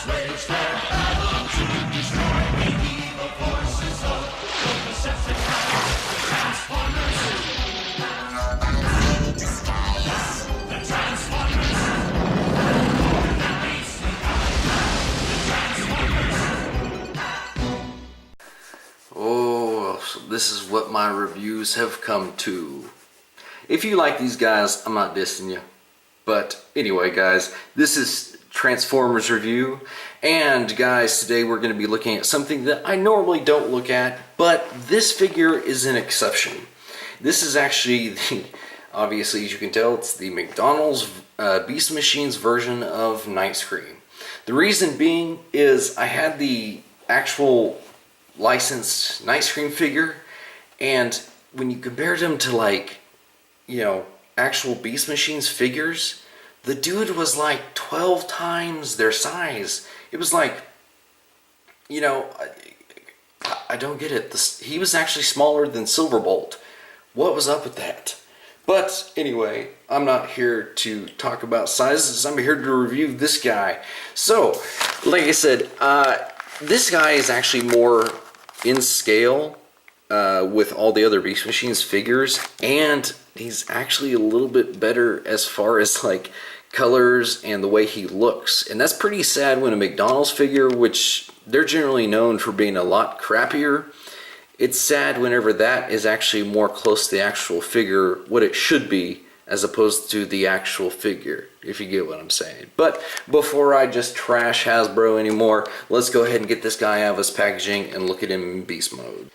wage their battle to destroy the evil forces of the Decepticons, the Transformers. The Transformers. That means the Transformers. Oh, so this is what my reviews have come to. If you like these guys, I'm not dissing you. But anyway, guys, this is Transformers review. And guys, today we're going to be looking at something that I normally don't look at, but this figure is an exception. This is actually the, obviously as you can tell, it's the McDonald's Beast Machines version of Nightscream. The reason being is I had the actual licensed Nightscream figure, and when you compared them to, like, you know, actual Beast Machines figures, the dude was like 12 times their size. It was like, you know, I don't get it. He was actually smaller than Silverbolt. What was up with that? But anyway, I'm not here to talk about sizes. I'm here to review this guy. So, like I said, this guy is actually more in scale with all the other Beast Machines figures, and he's actually a little bit better as far as like colors and the way he looks. And that's pretty sad when a McDonald's figure, which they're generally known for being a lot crappier, it's sad whenever that is actually more close to the actual figure, what it should be, as opposed to the actual figure, if you get what I'm saying. But before I just trash Hasbro anymore, let's go ahead and get this guy out of his packaging and look at him in beast mode.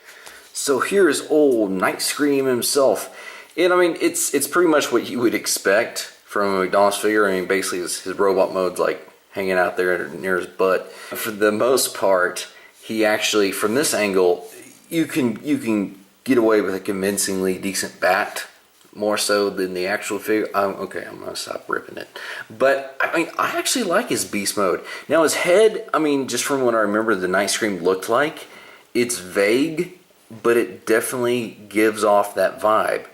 So here's old Nightscream himself. And I mean, it's pretty much what you would expect from a McDonald's figure. I mean, basically his robot mode's like hanging out there near his butt. For the most part, he actually, from this angle, you can get away with a convincingly decent bat, more so than the actual figure. Okay, I'm gonna stop ripping it. But I mean, I actually like his beast mode. Now his head, I mean, just from what I remember the Nightscream looked like, it's vague, but it definitely gives off that vibe.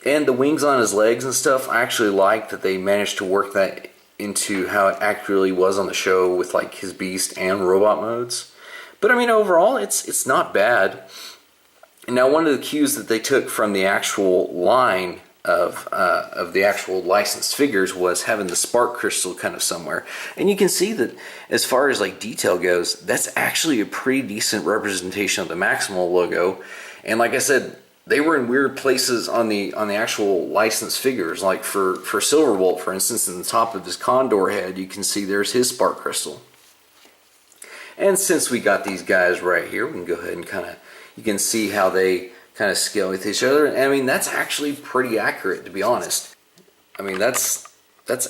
And the wings on his legs and stuff, I actually like that they managed to work that into how it actually was on the show with like his beast and robot modes. But I mean, overall, it's not bad. Now, one of the cues that they took from the actual line of the actual licensed figures was having the spark crystal kind of somewhere. And you can see that as far as like detail goes, that's actually a pretty decent representation of the Maximal logo. And like I said, they were in weird places on the actual licensed figures. Like for Silverbolt, for instance, in the top of his Condor head, you can see there's his spark crystal. And since we got these guys right here, we can go ahead and kind of, you can see how they kind of scale with each other. And I mean, that's actually pretty accurate, to be honest. I mean, that's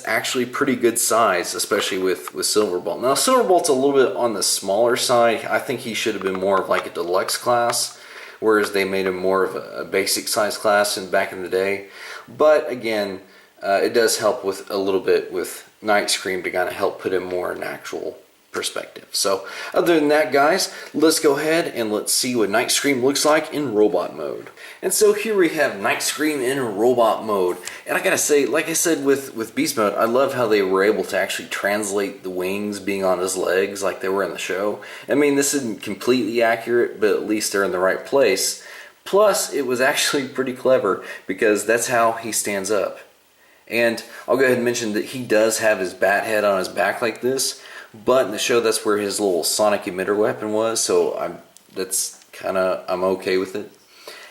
actually pretty good size, especially with Silverbolt. Now, Silverbolt's a little bit on the smaller side. I think he should have been more of like a deluxe class, whereas they made him more of a basic size class back in the day. But again, it does help with a little bit with Nightscream to kind of help put him more in actual perspective. So other than that, guys, let's go ahead and let's see what Nightscream looks like in robot mode. And so here we have Nightscream in robot mode. And I gotta say, like I said with beast mode, I love how they were able to actually translate the wings being on his legs like they were in the show. I mean, this isn't completely accurate, but at least they're in the right place. Plus, it was actually pretty clever because that's how he stands up. And I'll go ahead and mention that he does have his bat head on his back like this. But in the show, that's where his little sonic emitter weapon was, so I'm okay with it.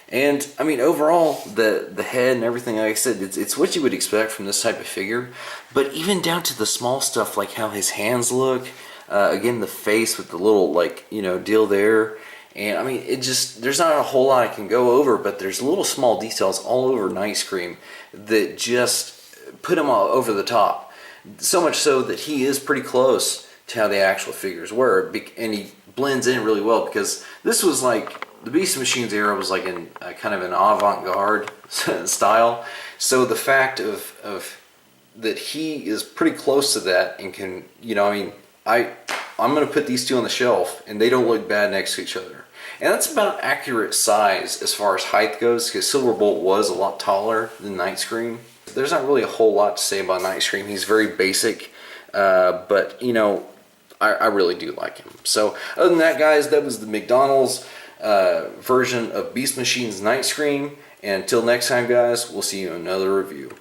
And I mean, overall, the head and everything, like I said, it's what you would expect from this type of figure. But even down to the small stuff, like how his hands look, again, the face with the little, like, you know, deal there. And I mean, there's not a whole lot I can go over, but there's little small details all over Nightscream that just put him all over the top. So much so that he is pretty close to how the actual figures were, and he blends in really well, because this was like, the Beast Machines era was like in kind of an avant-garde style. So the fact of that he is pretty close to that and can, you know, I mean, I'm going to put these two on the shelf and they don't look bad next to each other. And that's about accurate size as far as height goes, because Silverbolt was a lot taller than Nightscream. There's not really a whole lot to say about Nightscream. He's very basic, but you know, I really do like him. So other than that, guys, that was the McDonald's version of Beast Machine's Nightscream. And until next time, guys, we'll see you in another review.